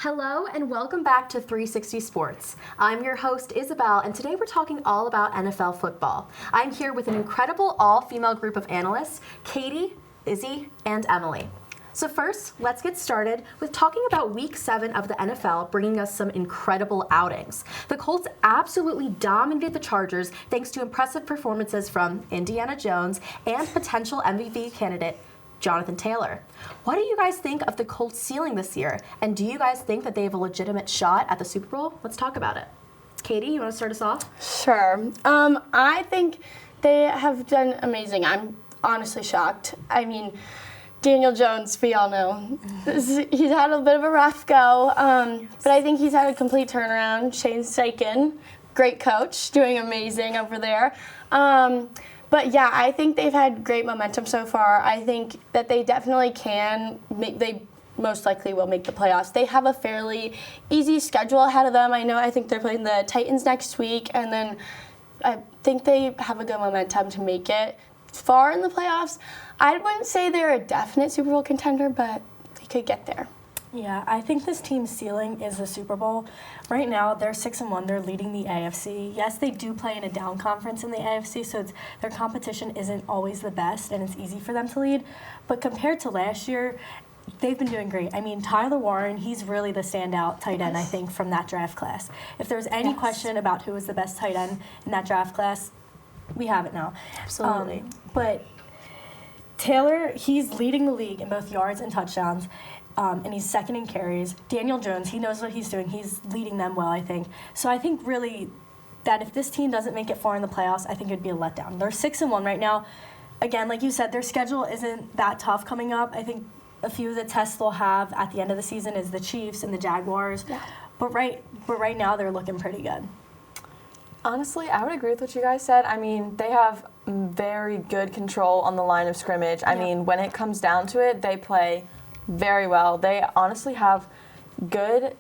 Hello and welcome back to 360 Sports. I'm your host, Isabel, and today we're talking all about NFL football. I'm here with an incredible all-female group of analysts, Katie, Izzy, and Emily. So first, let's get started with talking about Week 7 of the NFL, bringing us some incredible outings. The Colts absolutely dominated the Chargers thanks to impressive performances from Indiana Jones and potential MVP candidate Jonathan Taylor. What do you guys think of the Colts' ceiling this year? And do you guys think that they have a legitimate shot at the Super Bowl? Let's talk about it. Katie, you want to start us off? Sure. I think they have done amazing. I'm honestly shocked. I mean, Daniel Jones, we all know, he's had a bit of a rough go, but I think he's had a complete turnaround. Shane Steichen, great coach, doing amazing over there. But yeah, I think they've had great momentum so far. I think that they definitely they most likely will make the playoffs. They have a fairly easy schedule ahead of them. I think they're playing the Titans next week, and then I think they have a good momentum to make it far in the playoffs. I wouldn't say they're a definite Super Bowl contender, but they could get there. Yeah, I think this team's ceiling is the Super Bowl. Right now, they're 6-1. They're leading the AFC. Yes, they do play in a down conference in the AFC, so their competition isn't always the best, and it's easy for them to lead. But compared to last year, they've been doing great. I mean, Tyler Warren, he's really the standout tight end, I think, from that draft class. If there's any question about who is the best tight end in that draft class, we have it now. Absolutely. But Taylor, he's leading the league in both yards and touchdowns. And he's second in carries. Daniel Jones, he knows what he's doing. He's leading them well, I think. So I think really that if this team doesn't make it far in the playoffs, I think it'd be a letdown. They're 6-1 right now. Again, like you said, their schedule isn't that tough coming up. I think a few of the tests they'll have at the end of the season is the Chiefs and the Jaguars. Yeah. But right now they're looking pretty good. Honestly, I would agree with what you guys said. I mean, they have very good control on the line of scrimmage. I mean, when it comes down to it, they play very well. They honestly have good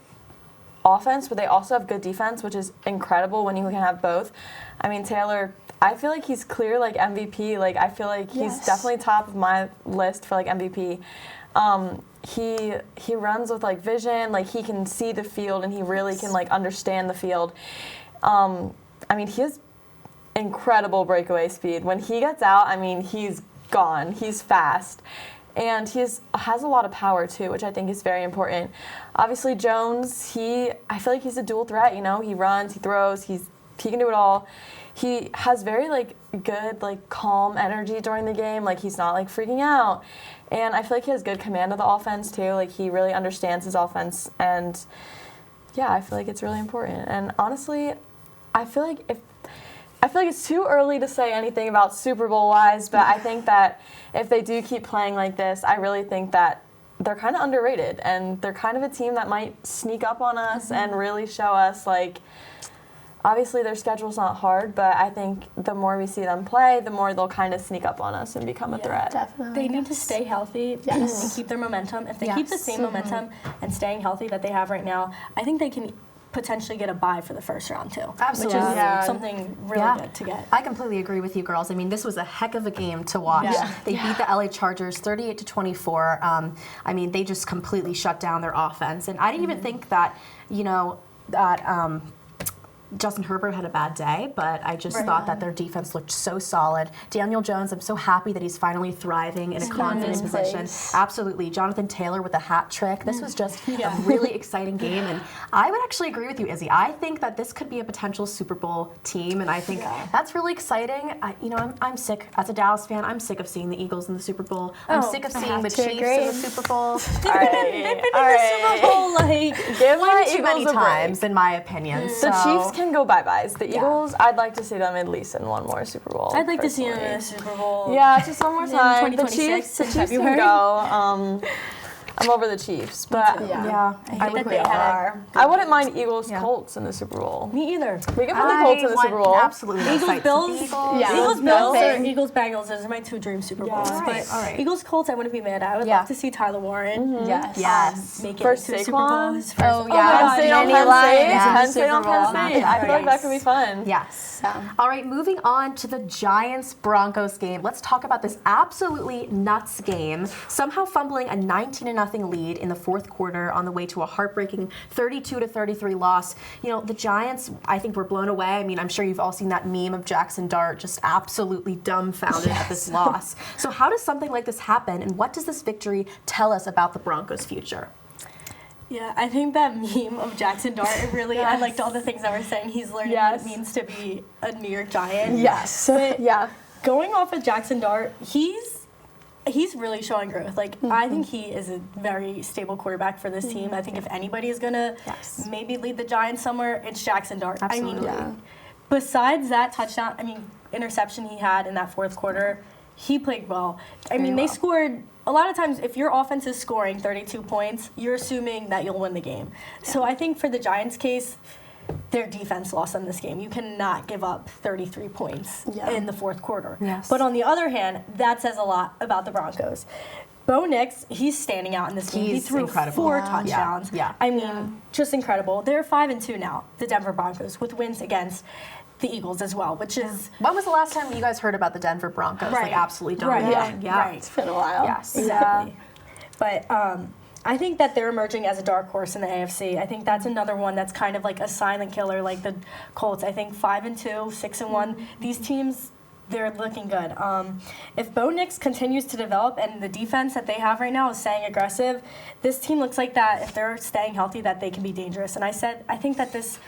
offense, but they also have good defense, which is incredible when you can have both. I mean, Taylor, I feel like he's clear like MVP. Like, I feel like he's definitely top of my list for like MVP. He runs with like vision, like he can see the field and he really can like understand the field. I mean, he has incredible breakaway speed. When he gets out, I mean, he's gone. He's fast. And he has a lot of power, too, which I think is very important. Obviously, Jones, I feel like he's a dual threat, you know? He runs, he throws, he can do it all. He has very, like, good, like, calm energy during the game. Like, he's not, like, freaking out. And I feel like he has good command of the offense, too. Like, he really understands his offense. And, yeah, I feel like it's really important. And, honestly, I feel like it's too early to say anything about Super Bowl-wise, but I think that if they do keep playing like this, I really think that they're kind of underrated, and they're kind of a team that might sneak up on us and really show us, like, obviously their schedule's not hard, but I think the more we see them play, the more they'll kind of sneak up on us and become a threat. Definitely. They need to stay healthy and keep their momentum. If they keep the same momentum and staying healthy that they have right now, I think they can potentially get a bye for the first round too. Absolutely. Which is something really good to get. I completely agree with you girls. I mean, this was a heck of a game to watch. Yeah. They beat the LA Chargers 38-24. I mean, they just completely shut down their offense. And I didn't even think that, Justin Herbert had a bad day, but I just thought that their defense looked so solid. Daniel Jones, I'm so happy that he's finally thriving in a confident position. Absolutely. Jonathan Taylor with a hat trick. This was just a really exciting game, and I would actually agree with you, Izzy. I think that this could be a potential Super Bowl team, and I think that's really exciting. I'm sick. As a Dallas fan, I'm sick of seeing the Eagles in the Super Bowl. I'm sick of seeing the Chiefs in the Super Bowl. They've been in the Super Bowl like too many times, in my opinion. The Chiefs can go bye-byes. The Eagles, I'd like to see them at least in one more Super Bowl. I'd like to see them in a Super Bowl. Yeah, just one more time. The Chiefs can go. I'm over the Chiefs, but I think they are. I wouldn't mind Eagles Colts in the Super Bowl. Me either. We can put the Colts in the Super Bowl. Absolutely. Eagles Bills. Eagles Bills or Eagles Bengals. Those are my two dream Super Bowls. But Eagles Colts, I wouldn't be mad at. I would love to see Tyler Warren. Yes. Make it First to Super Bowl. Penn State on Penn State. I feel like that could be fun. Yes. All right, moving on to the Giants-Broncos game. Let's talk about this absolutely nuts game. Somehow fumbling a 19-0 7-0 lead in the fourth quarter on the way to a heartbreaking 32-33 loss. You know, the Giants, I think, were blown away. I mean, I'm sure you've all seen that meme of Jackson Dart just absolutely dumbfounded at this loss. So how does something like this happen, and what does this victory tell us about the Broncos' future? Yeah, I think that meme of Jackson Dart, it really, I liked all the things that were saying. He's learning what it means to be a New York Giant. Yes. But Yeah. going off of Jackson Dart, he's really showing growth. Like, I think he is a very stable quarterback for this team. I think if anybody is going to maybe lead the Giants somewhere, it's Jackson Dart. Absolutely. I mean, besides that touchdown, interception he had in that fourth quarter, he played well. I mean, they scored, a lot of times, if your offense is scoring 32 points, you're assuming that you'll win the game. So I think for the Giants' case, their defense lost them this game. You cannot give up 33 points in the fourth quarter. Yes. But on the other hand, that says a lot about the Broncos. Bo Nix, he's standing out in this game. He threw incredible. 4 touchdowns. Yeah. I mean, just incredible. They're 5-2 now, the Denver Broncos, with wins against the Eagles as well, which is... When was the last time you guys heard about the Denver Broncos? Like, absolutely dominating. Right. It's been a while. Yes. Exactly. But I think that they're emerging as a dark horse in the AFC. I think that's another one that's kind of like a silent killer, like the Colts. I think 5-2, 6-1. These teams, they're looking good. If Bo Nix continues to develop and the defense that they have right now is staying aggressive, this team looks like that, if they're staying healthy, that they can be dangerous. And I think that this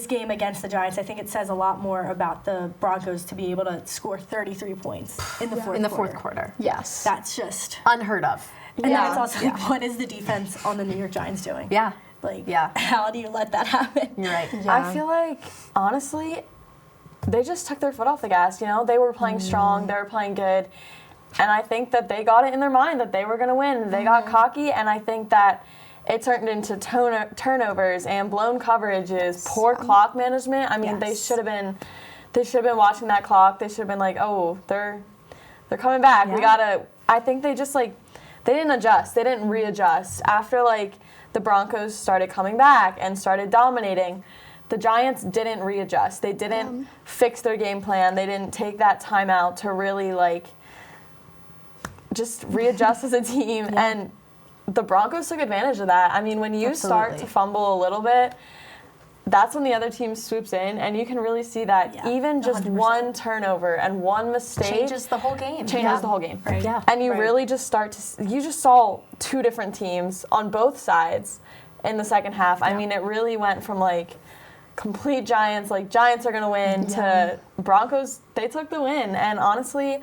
game against the Giants, I think it says a lot more about the Broncos to be able to score 33 points in the fourth quarter. Yes. That's just Unheard of. and then it's also like, what is the defense on the New York Giants doing? Yeah. Like, how do you let that happen? You're right. I feel like, honestly, they just took their foot off the gas. You know, they were playing strong, they were playing good, and I think that they got it in their mind that they were going to win. They got cocky, and I think that it turned into turnovers and blown coverages, poor clock management. I mean, they should have been watching that clock. They should have been like, oh, they're coming back. We gotta. I think they just they didn't adjust. They didn't readjust after the Broncos started coming back and started dominating. The Giants didn't readjust. They didn't fix their game plan. They didn't take that time out to really just readjust as a team. And the Broncos took advantage of that. I mean, when you start to fumble a little bit, that's when the other team swoops in, and you can really see that even just 100%. one turnover and one mistake Changes the whole game. Changes the whole game. Right. Yeah. And you really just you just saw two different teams on both sides in the second half. I mean, it really went from complete Giants, Giants are going to win, to Broncos, they took the win. And honestly,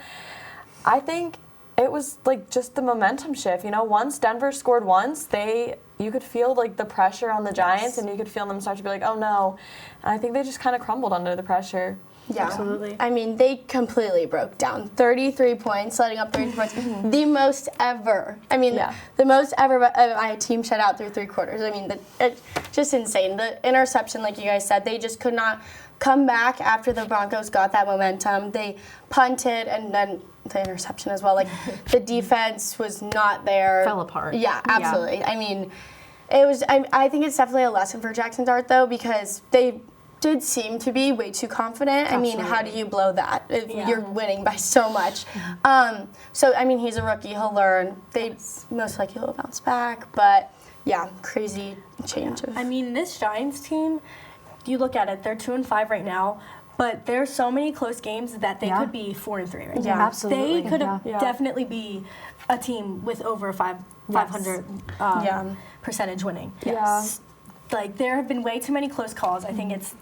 I think it was just the momentum shift. You know, once Denver scored once, you could feel the pressure on the Giants, and you could feel them start to be like, oh no. And I think they just kind of crumbled under the pressure. Yeah, Absolutely. I mean, they completely broke down. 33 points, letting up 33 points. The most ever. I mean, the most ever by a team shut out through 3 quarters. I mean, it's just insane. The interception, like you guys said, they just could not come back after the Broncos got that momentum. They punted, and then the interception as well. The defense was not there. Fell apart. Yeah, absolutely. Yeah. I mean, it was. I think it's definitely a lesson for Jackson Dart, though, because they did seem to be way too confident. Absolutely. I mean, how do you blow that if you're winning by so much? So, I mean, he's a rookie. He'll learn. They most likely will bounce back. But, yeah, crazy change. I mean, this Giants team, you look at it, they're 2-5 right now. But there's so many close games that they could be 4-3 right now. Yeah, absolutely. They could definitely be a team with over 500 percentage winning. Yes. There have been way too many close calls. I think it's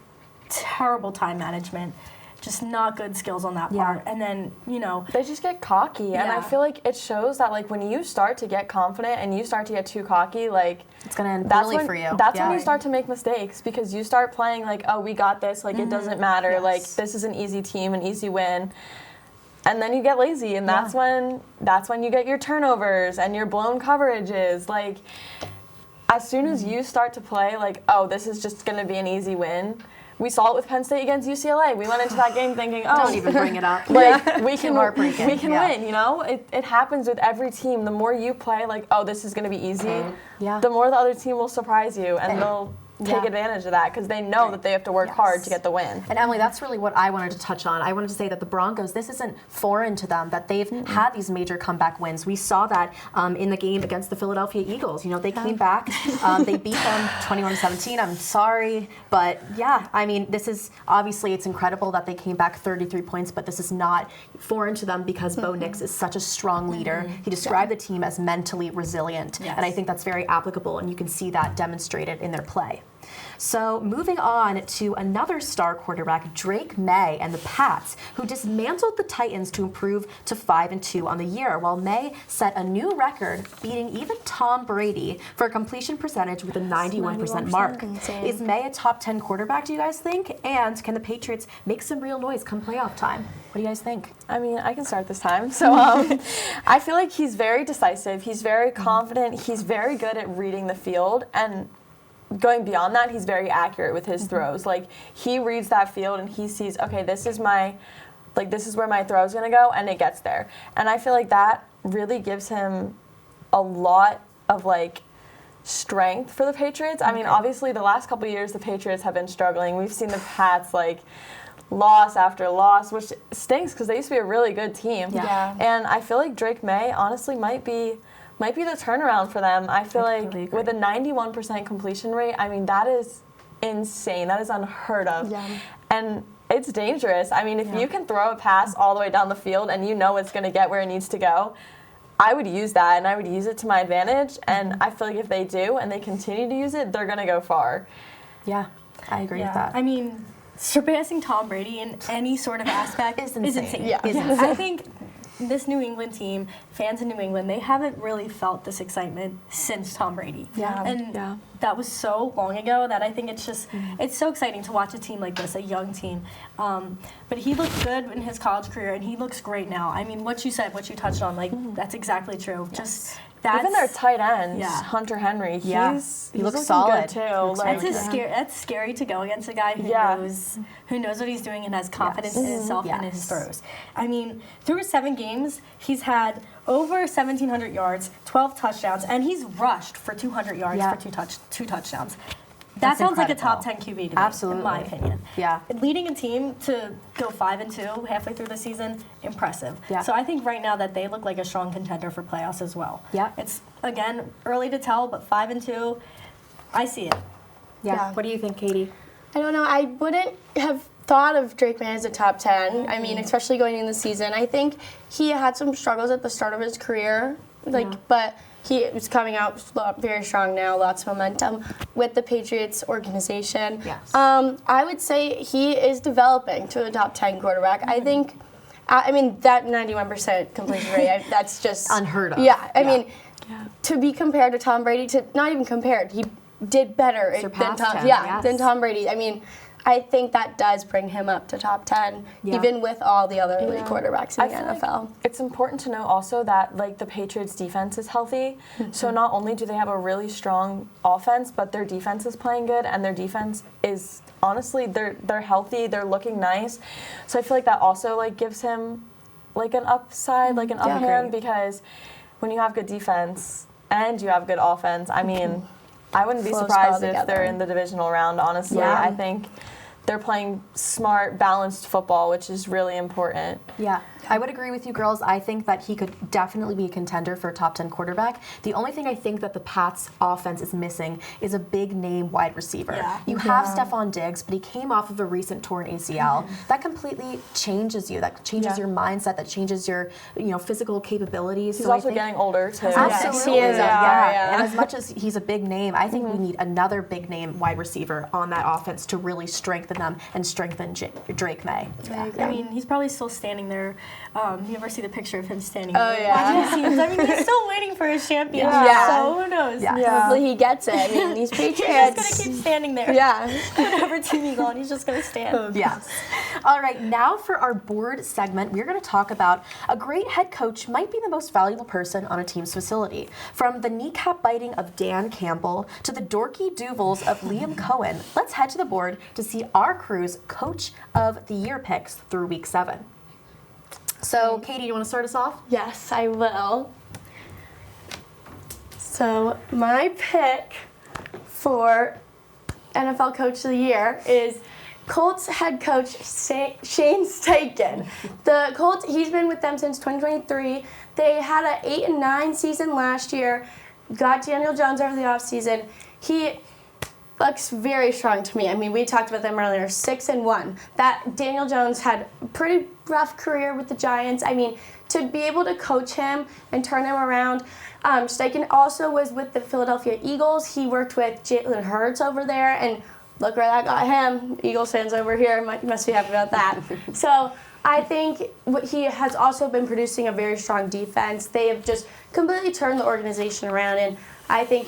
terrible time management, just not good skills on that part. And then, they just get cocky, and I feel like it shows that when you start to get confident and you start to get too cocky, it's gonna end poorly for you. That's when you start to make mistakes, because you start playing oh, we got this, it doesn't matter, this is an easy team, an easy win. And then you get lazy, and that's when you get your turnovers and your blown coverages. As soon as you start to play oh, this is just going to be an easy win. We saw it with Penn State against UCLA. We went into that game thinking, oh, don't even bring it up. we can win. You know, it happens with every team. The more you play oh, this is going to be easy. The more the other team will surprise you, and take advantage of that because they know that they have to work hard to get the win. And Emily, that's really what I wanted to touch on. I wanted to say that the Broncos, this isn't foreign to them, that they've had these major comeback wins. We saw that in the game against the Philadelphia Eagles. You know, they came back, they beat them 21-17. I'm sorry, but yeah, I mean, this is obviously it's incredible that they came back 33 points, but this is not foreign to them because Bo Nix is such a strong leader. He described the team as mentally resilient, and I think that's very applicable, and you can see that demonstrated in their play. So moving on to another star quarterback, Drake May and the Pats, who dismantled the Titans to improve to 5-2 on the year, while May set a new record, beating even Tom Brady for a completion percentage with a 91% mark. Insane. Is May a top 10 quarterback, do you guys think? And can the Patriots make some real noise come playoff time? What do you guys think? I mean, I can start this time. So I feel like he's very decisive. He's very confident. He's very good at reading the field. And going beyond that, he's very accurate with his throws. Like, he reads that field and he sees, okay, this is where my throw is going to go, and it gets there. And I feel like that really gives him a lot of, like, strength for the Patriots. I mean, obviously, the last couple of years, the Patriots have been struggling. We've seen the Pats, like, loss after loss, which stinks because they used to be a really good team. Yeah. And I feel like Drake May, honestly, might be the turnaround for them. I feel like with a 91% completion rate, I mean, that is insane. That is unheard of. Yeah. And it's dangerous. I mean, if you can throw a pass all the way down the field and you know it's going to get where it needs to go, I would use that, and I would use it to my advantage. And I feel like if they do and they continue to use it, they're going to go far. Yeah, I agree with that. I mean, surpassing Tom Brady in any sort of aspect is insane. Yeah. I think this New England team, fans in New England, they haven't really felt this excitement since Tom Brady. Yeah. And that was so long ago that I think it's just, it's so exciting to watch a team like this, a young team. But he looked good in his college career, and he looks great now. I mean, what you said, what you touched on, like, that's exactly true. Just even their tight ends, Hunter Henry, he looks solid good too. That's scary to go against a guy who knows what he's doing and has confidence in himself and his throws. I mean, through 7 games, he's had over 1,700 yards, 12 touchdowns, and he's rushed for 200 yards for two touchdowns. That sounds like a top 10 QB to me, in my opinion. Yeah. Leading a team to go 5-2 halfway through the season, impressive. Yeah. So I think right now that they look like a strong contender for playoffs as well. Yeah. It's, again, early to tell, but 5-2, I see it. Yeah. What do you think, Katie? I don't know. I wouldn't have thought of Drake May as a top 10. I mean, especially going into the season. I think he had some struggles at the start of his career, but he was coming out very strong now, lots of momentum with the Patriots organization. Yes. I would say he is developing to a top 10 quarterback. I think, I mean, that 91% completion rate, that's just unheard of. Yeah, I mean, to be compared to Tom Brady, not even compared, he did better than Tom Brady. I mean, I think that does bring him up to top 10, even with all the other elite quarterbacks in the NFL. Like it's important to know also that, like, the Patriots' defense is healthy. So not only do they have a really strong offense, but their defense is playing good, and their defense is, honestly, they're healthy, they're looking nice. So I feel like that also, like, gives him, like, an upside, like an upper hand, because when you have good defense and you have good offense, I mean, I wouldn't be surprised if they're in the divisional round, honestly. I think they're playing smart, balanced football, which is really important. Yeah, I would agree with you, girls. I think that he could definitely be a contender for a top 10 quarterback. The only thing I think that the Pats' offense is missing is a big-name wide receiver. You have Stephon Diggs, but he came off of a recent torn ACL. That completely changes you. That changes your mindset. That changes your, physical capabilities. He's also getting older, too. Absolutely. And as much as he's a big name, I think we need another big-name wide receiver on that offense to really strengthen them and strengthen Drake May. I mean, he's probably still standing there. You ever see the picture of him standing there watching the scenes? I mean, he's still waiting for his championship. So who knows? Hopefully he gets it. I mean, these Patriots. He's just going to keep standing there. Whatever team he's on, he's just going to stand. All right, now for our board segment, we're going to talk about a great head coach might be the most valuable person on a team's facility. From the kneecap biting of Dan Campbell to the dorky duvals of Liam Cohen, let's head to the board to see our crew's Coach of the Year picks through Week 7. So, Katie, do you want to start us off? Yes, I will. So, my pick for NFL Coach of the Year is Colts head coach Shane Steichen. The Colts, he's been with them since 2023. They had an 8-9 season last year. Got Daniel Jones over the offseason. He looks very strong to me. I mean, we talked about them earlier, 6-1. That Daniel Jones had a pretty rough career with the Giants. I mean, to be able to coach him and turn him around. Steichen also was with the Philadelphia Eagles. He worked with Jalen Hurts over there, and look where that got him. Eagles fans over here must be happy about that. So I think he has also been producing a very strong defense. They have just completely turned the organization around, and I think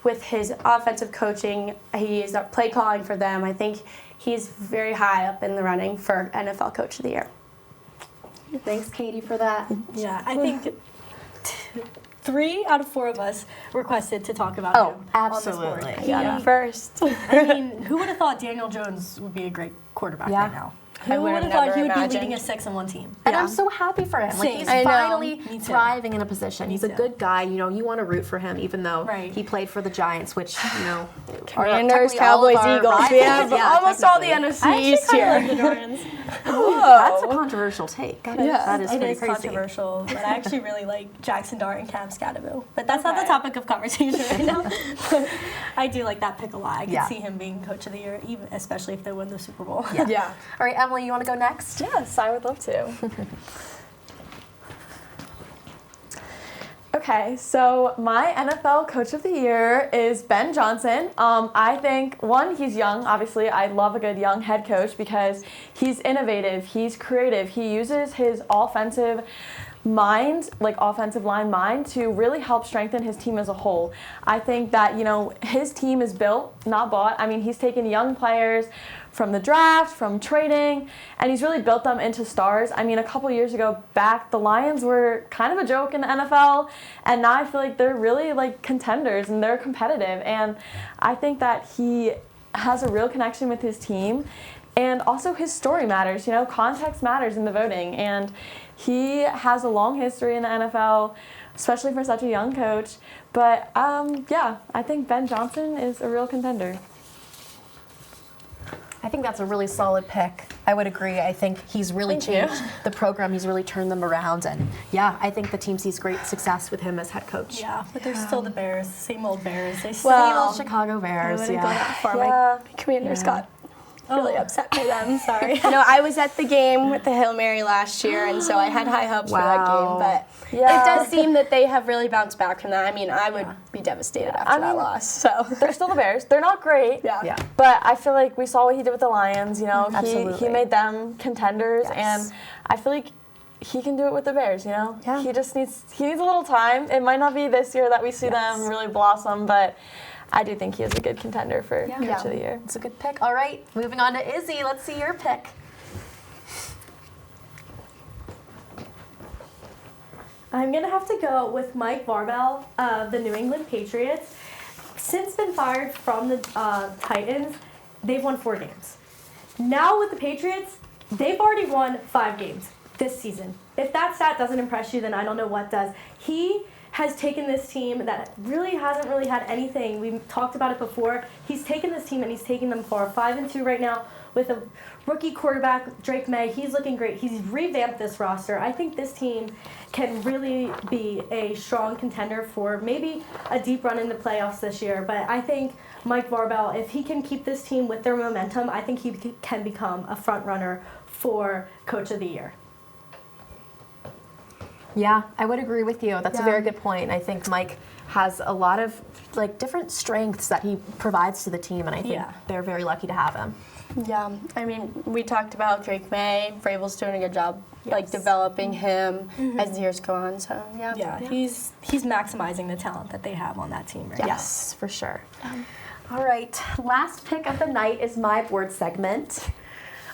with his offensive coaching, he is play calling for them. I think he's very high up in the running for NFL Coach of the Year. Thanks, Katie, for that. Yeah, I think 3 out of 4 of us requested to talk about him. Absolutely. On this board. Yeah, first. I mean, who would have thought Daniel Jones would be a great quarterback right now? I Who would would have have thought never he would be imagined. leading a 6-1 team? And I'm so happy for him. Like, Same. he's I know. finally Me too. thriving in a position. He's a too. good guy. You know, you want to root for him, even though Right. he played for the Giants, which, you know, are Commanders, technically all of Cowboys, our Eagles. We have rivals. Yeah, almost all the technically. NFC East I here. like the Giants. That's a controversial take. Yeah. That is It pretty is crazy. controversial, but I actually really like Jackson Dart and Cam Scatterville. But that's not the topic of conversation right now. But I do like that pick a lot. I could Yeah. see him being Coach of the Year, even especially if they win the Super Bowl. Yeah. All right, Emily, you want to go next? Yes, I would love to. Okay, so my NFL Coach of the Year is Ben Johnson. I think, one, he's young. Obviously, I love a good young head coach because he's innovative, he's creative, he uses his offensive line mind to really help strengthen his team as a whole. I think that, you know, his team is built, not bought. I mean, he's taken young players from the draft, from trading, and he's really built them into stars. I mean, a couple years ago back, the Lions were kind of a joke in the NFL, and now I feel like they're really like contenders and they're competitive. And I think that he has a real connection with his team, and also his story matters. You know, context matters in the voting, and he has a long history in the NFL, especially for such a young coach. But yeah, I think Ben Johnson is a real contender. I think that's a really solid pick. I would agree. I think he's really changed the program. He's really turned them around. And yeah, I think the team sees great success with him as head coach. Yeah, but they're still the Bears, same old Bears. They Same old Chicago Bears. wouldn't go Yeah. that far. My Commanders got really Oh. upset by them. Sorry. No, I was at the game with the Hail Mary last year, and so I had high hopes for that game. But Yeah. it does seem that they have really bounced back from that. I mean, I would be devastated after that loss. So They're still the Bears. They're not great. yeah. But I feel like we saw what he did with the Lions. You know, Absolutely. he made them contenders, Yes. and I feel like he can do it with the Bears. You know, Yeah. he just needs a little time. It might not be this year that we see them really blossom, but I do think he is a good contender for Coach of the Year. It's a good pick. All right, moving on to Izzy. Let's see your pick. I'm going to have to go with Mike Waddell of the New England Patriots. Since been fired from the Titans, they've won 4 games. Now with the Patriots, they've already won 5 games this season. If that stat doesn't impress you, then I don't know what does. He has taken this team that really hasn't really had anything. We've talked about it before. He's taken this team and he's taken them far. 5-2 right now with a rookie quarterback, Drake May. He's looking great. He's revamped this roster. I think this team can really be a strong contender for maybe a deep run in the playoffs this year. But I think Mike Waddell, if he can keep this team with their momentum, I think he can become a front runner for Coach of the Year. Yeah, I would agree with you. That's a very good point. I think Mike has a lot of like different strengths that he provides to the team, and I think they're very lucky to have him. Yeah, I mean, we talked about Drake May. Vrabel's doing a good job, like developing him as the years go on. So Yeah, he's maximizing the talent that they have on that team right now. Yes, for sure. All right, last pick of the night is my board segment.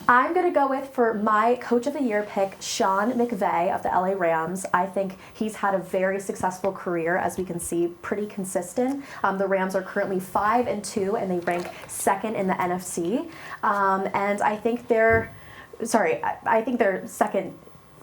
I'm going to go with, for my Coach of the Year pick, Sean McVay of the LA Rams. I think he's had a very successful career, as we can see, pretty consistent. The Rams are currently 5-2, and they rank second in the NFC. And I think they're second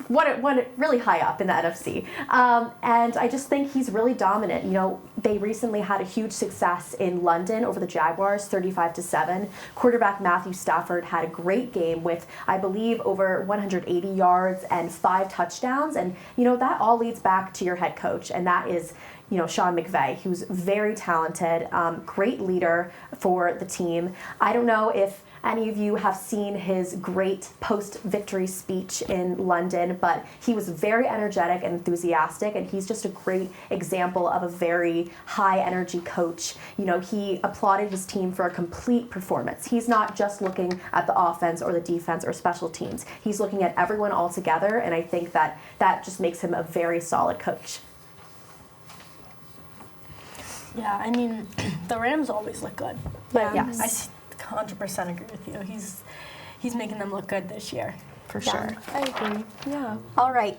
one really high up in the NFC. And I just think he's really dominant. You know, they recently had a huge success in London over the Jaguars, 35-7. Quarterback Matthew Stafford had a great game with, I believe, over 180 yards and 5 touchdowns. And, you know, that all leads back to your head coach, and that is, you know, Sean McVay, who's very talented, great leader for the team. I don't know if any of you have seen his great post-victory speech in London, but he was very energetic and enthusiastic, and he's just a great example of a very high-energy coach. You know, he applauded his team for a complete performance. He's not just looking at the offense or the defense or special teams. He's looking at everyone all together, and I think that just makes him a very solid coach. Yeah, I mean, the Rams always look good. But yes. I 100% agree with you. He's making them look good this year. For sure. I agree. Yeah. All right.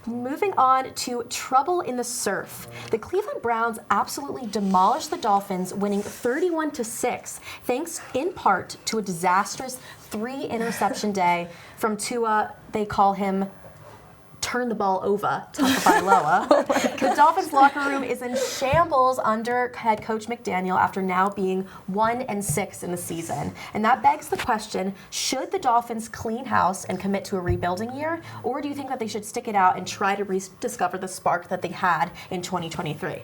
Moving on to trouble in the surf. The Cleveland Browns absolutely demolished the Dolphins, winning 31-6, thanks in part to a disastrous 3-interception day from Tua. They call him turn the ball over, Tagovailoa. The Dolphins locker room is in shambles under head coach McDaniel after now being 1-6 in the season. And that begs the question, should the Dolphins clean house and commit to a rebuilding year, or do you think that they should stick it out and try to rediscover the spark that they had in 2023?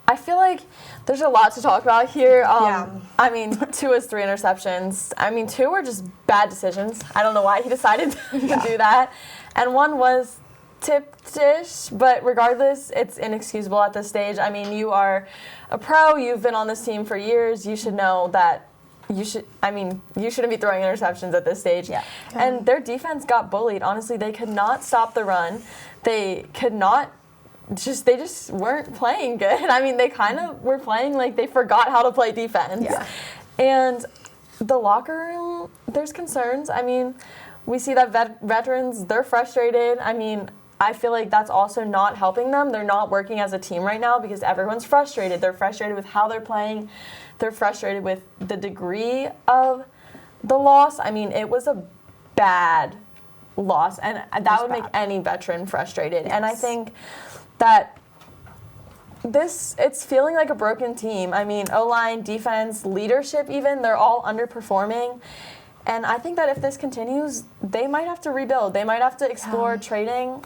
I feel like there's a lot to talk about here. I mean, Tua's 3 interceptions. I mean, 2 were just bad decisions. I don't know why he decided to do that. And 1 was tipped-ish, but regardless, it's inexcusable at this stage. I mean, you are a pro. You've been on this team for years. You should know that you shouldn't be throwing interceptions at this stage. Yeah. And their defense got bullied. Honestly, they could not stop the run. They could not. They just weren't playing good. I mean, they kind of were playing like they forgot how to play defense. Yeah. And the locker room, there's concerns. I mean, we see that veterans, they're frustrated. I mean, I feel like that's also not helping them. They're not working as a team right now because everyone's frustrated. They're frustrated with how they're playing. They're frustrated with the degree of the loss. I mean, it was a bad loss, and that would make any veteran frustrated. Yes. And I think that it's feeling like a broken team. I mean, O-line, defense, leadership even, they're all underperforming. And I think that if this continues, they might have to rebuild. They might have to explore trading,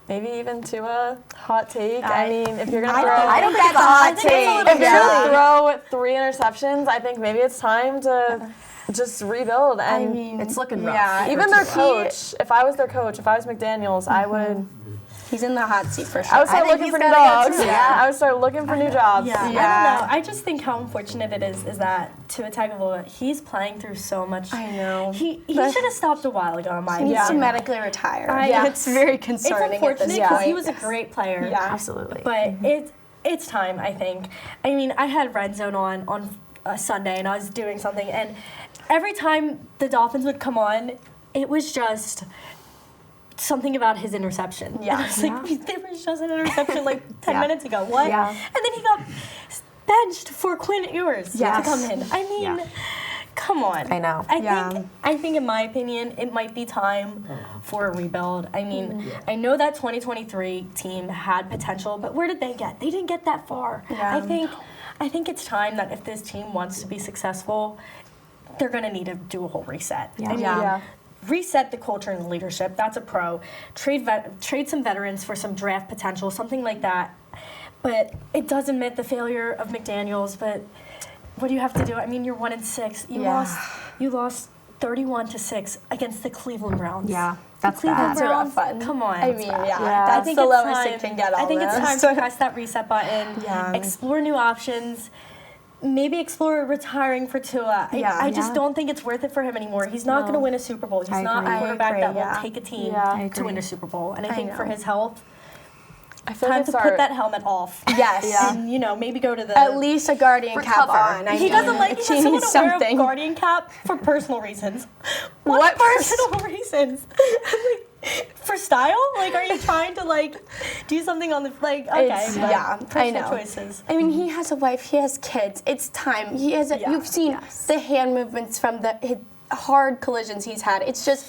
maybe even to a hot take. I mean, if you're going to throw... I don't think it's a hot take. If you're going to throw 3 interceptions, I think maybe it's time to just rebuild. And I mean, it's looking rough. Yeah, even their coach, if I was their coach, if I was McDaniels, I would... He's in the hot seat for sure. I would start looking for new dogs. Yeah. I would start looking for new jobs. Yeah. I don't know. I just think how unfortunate it is that Tua Tagovailoa, he's playing through so much. I know. He should have stopped a while ago, in my opinion. He needs to medically retire. It's very concerning. It's unfortunate because he was a great player. Yeah, absolutely. But it's time, I think. I mean, I had Red Zone on a Sunday, and I was doing something, and every time the Dolphins would come on, it was just something about his interception. Yeah. And I was like, there was just an interception like 10 minutes ago. What? Yeah. And then he got benched for Quinn Ewers to come in. I mean, come on. I know. I think in my opinion, it might be time for a rebuild. I mean, I know that 2023 team had potential, but where did they get? They didn't get that far. Yeah. I think it's time that if this team wants to be successful, they're going to need to do a whole reset. Yeah. Reset the culture and the leadership. That's a pro. Trade some veterans for some draft potential, something like that. But it does admit the failure of McDaniels. But what do you have to do? I mean, you're 1-6. You lost 31-6 against the Cleveland Browns. Yeah, that's bad. That's a rough one. Come on. I mean, that's the lowest it can get. I think it's time to press that reset button. Explore new options. Maybe explore retiring for Tua. I just don't think it's worth it for him anymore. He's not going to win a Super Bowl. He's not a quarterback that will take a team to win a Super Bowl. And I think for his health, I feel time to put that helmet off. Yes. And, maybe go to the... At least a Guardian cap on. He doesn't like... He doesn't want to wear a Guardian cap for personal reasons. What personal reasons? For style? Like, are you trying to, do something on the... I know. Choices. I mean, he has a wife. He has kids. It's time. He has... You've seen the hand movements from hard collisions he's had. It's just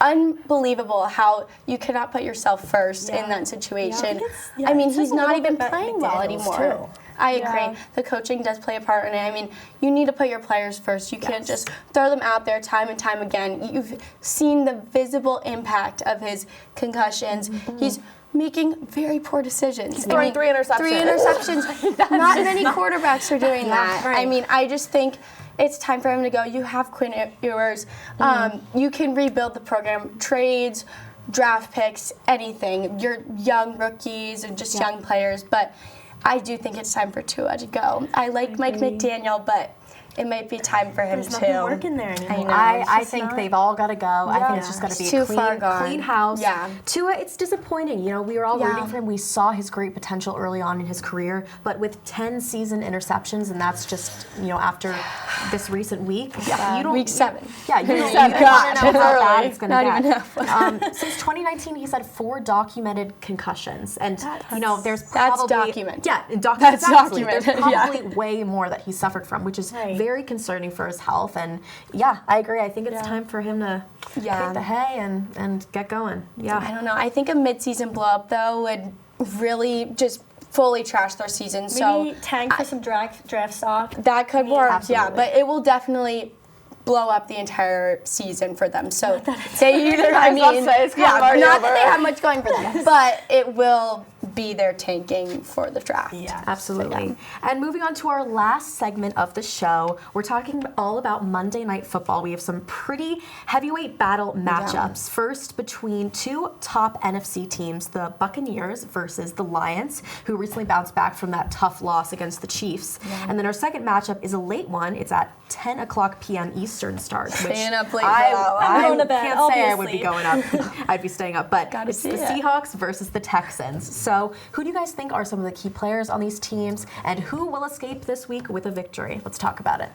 unbelievable how you cannot put yourself first in that situation. I mean, he's not even playing well anymore. I agree. The coaching does play a part in it. I mean, you need to put your players first. You can't just throw them out there time and time again. You've seen the visible impact of his concussions. He's making very poor decisions. He's throwing 3 interceptions. 3 interceptions. Not many quarterbacks are doing that. Right. I mean, I just think it's time for him to go. You have Quinn Ewers. You can rebuild the program. Trades, draft picks, anything. You're young rookies and just young players, but I do think it's time for Tua to go. I like Mike McDaniel, but it might be time for him There's nothing to. working there anymore. I think they've all got to go. I think it's just got to be Too a far gone. clean house. Yeah. Tua, it's disappointing. You know, we were all rooting for him. We saw his great potential early on in his career, but with 10 season interceptions, and that's just, you know, after this recent week. You don't, Week 7. You don't know how bad it's going to get. Since 2019, he's had 4 documented concussions, and you know, there's probably documented. That's documented. There's probably way more that he suffered from, which is very concerning for his health. And I agree. I think it's time for him to pick the hay and get going. I don't know. I think a midseason blow up though would really just fully trash their season. Maybe tank for some draft stock. That could work. Absolutely. But it will definitely blow up the entire season for them. So they either, I mean, not that they have much going for them, but it will be their tanking for the draft. Yeah, absolutely. And moving on to our last segment of the show, we're talking all about Monday Night Football. We have some pretty heavyweight battle matchups. First, between 2 top NFC teams, the Buccaneers versus the Lions, who recently bounced back from that tough loss against the Chiefs. And then our second matchup is a late one. It's at 10 o'clock p.m. Eastern start. Staying up late. I going to bed. can't say I would be going up. I'd be staying up. But it's the see it. Seahawks versus the Texans. So who do you guys think are some of the key players on these teams, and who will escape this week with a victory? Let's talk about it.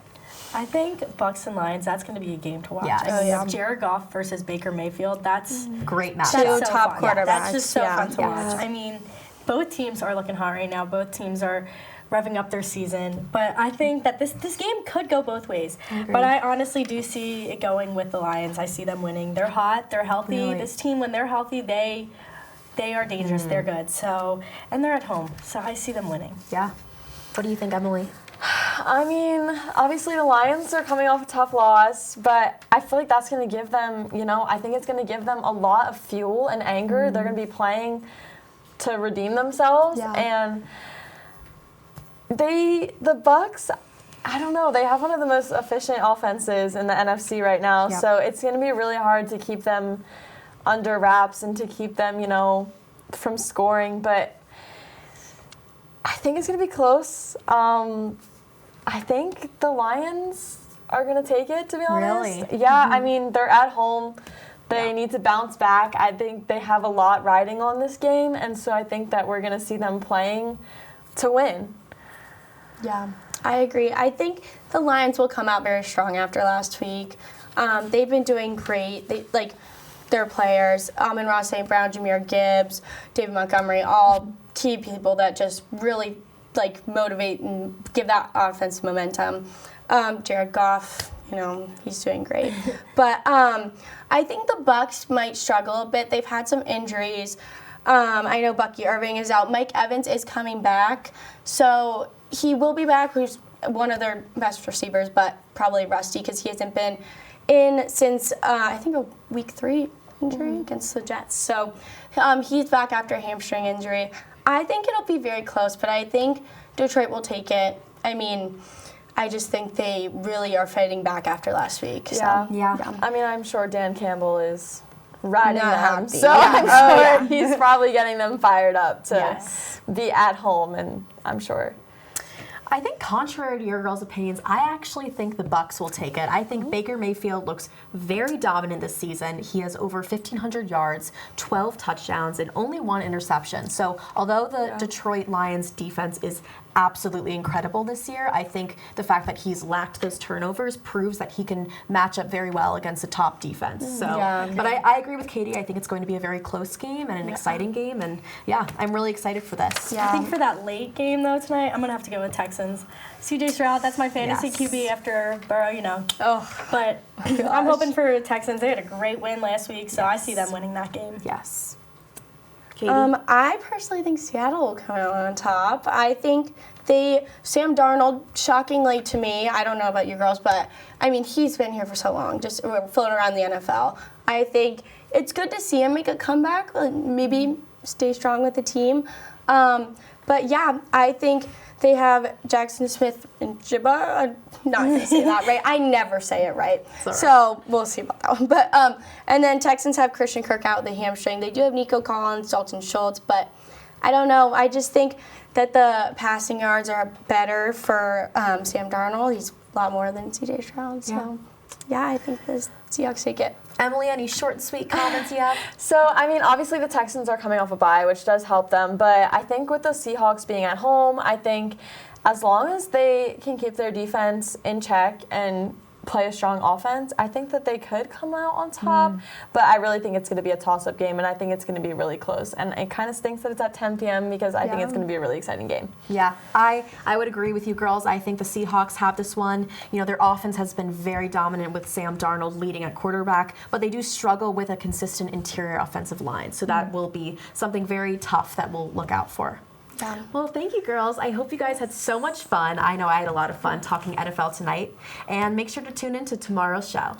I think Bucks and Lions, that's going to be a game to watch. Yes. I mean, Jared Goff versus Baker Mayfield, that's Great matchup. Two so top fun. quarterbacks. That's just so fun to Yeah. watch. I mean, both teams are looking hot right now. Both teams are revving up their season. But I think that this game could go both ways. But I honestly do see it going with the Lions. I see them winning. They're hot. They're healthy. Really? This team, when they're healthy, they are dangerous. They're good. So, and they're at home. So I see them winning. Yeah. What do you think, Emily? I mean, obviously the Lions are coming off a tough loss, but I feel like that's going to give them, I think it's going to give them a lot of fuel and anger. They're going to be playing to redeem themselves. And the Bucks, I don't know, they have one of the most efficient offenses in the NFC right now, so it's going to be really hard to keep them under wraps and to keep them, from scoring, but I think it's going to be close. I think the Lions are going to take it, to be honest. Really? Yeah, I mean, they're at home. They need to bounce back. I think they have a lot riding on this game, and so I think that we're going to see them playing to win. Yeah, I agree. I think the Lions will come out very strong after last week. They've been doing great. Their players, Amon-Ra St. Brown, Jahmyr Gibbs, David Montgomery, all key people that just really motivate and give that offense momentum. Jared Goff, he's doing great. But I think the Bucs might struggle a bit. They've had some injuries. I know Bucky Irving is out. Mike Evans is coming back. So he will be back. He's one of their best receivers, but probably rusty because he hasn't been in since, I think, a week 3 injury against the Jets. So he's back after a hamstring injury. I think it'll be very close, but I think Detroit will take it. I mean, I just think they really are fighting back after last week. So, Yeah. I mean, I'm sure Dan Campbell is riding Not them, happy. so I'm sure he's probably getting them fired up to be at home, and I'm sure. I think contrary to your girls' opinions, I actually think the Bucs will take it. I think Baker Mayfield looks very dominant this season. He has over 1,500 yards, 12 touchdowns, and only 1 interception. So although the Detroit Lions defense is absolutely incredible this year, I think the fact that he's lacked those turnovers proves that he can match up very well against a top defense. So, but I agree with Katie. I think it's going to be a very close game and an exciting game, and I'm really excited for this. I think for that late game though tonight, I'm gonna have to go with Texans. Texans. CJ Stroud, that's my fantasy Yes. QB after Burrow, you know. Oh, But I'm hoping for Texans. They had a great win last week, so I see them winning that game. Yes. Katie? I personally think Seattle will come out on top. I think Sam Darnold, shockingly to me, I don't know about you girls, but I mean, he's been here for so long, just floating around the NFL. I think it's good to see him make a comeback, maybe stay strong with the team. But yeah, I think they have Jackson Smith and Jibba. I'm not going to say that right. I never say it right. So we'll see about that one. But and then Texans have Christian Kirk out with a hamstring. They do have Nico Collins, Dalton Schultz, but I don't know. I just think that the passing yards are better for Sam Darnold. He's a lot more than C.J. Stroud. So yeah, I think the Seahawks take it. Emily, any short, sweet comments you have? So, I mean, obviously the Texans are coming off a bye, which does help them. But I think with the Seahawks being at home, I think as long as they can keep their defense in check and play a strong offense, I think that they could come out on top. But I really think it's going to be a toss-up game, and I think it's going to be really close. And it kind of stinks that it's at 10 p.m. because I think it's going to be a really exciting game. Yeah, I would agree with you girls. I think the Seahawks have this one. You know, their offense has been very dominant with Sam Darnold leading at quarterback, but they do struggle with a consistent interior offensive line. So that will be something very tough that we'll look out for. Yeah. Well, thank you, girls. I hope you guys had so much fun. I know I had a lot of fun talking NFL tonight. And make sure to tune in to tomorrow's show.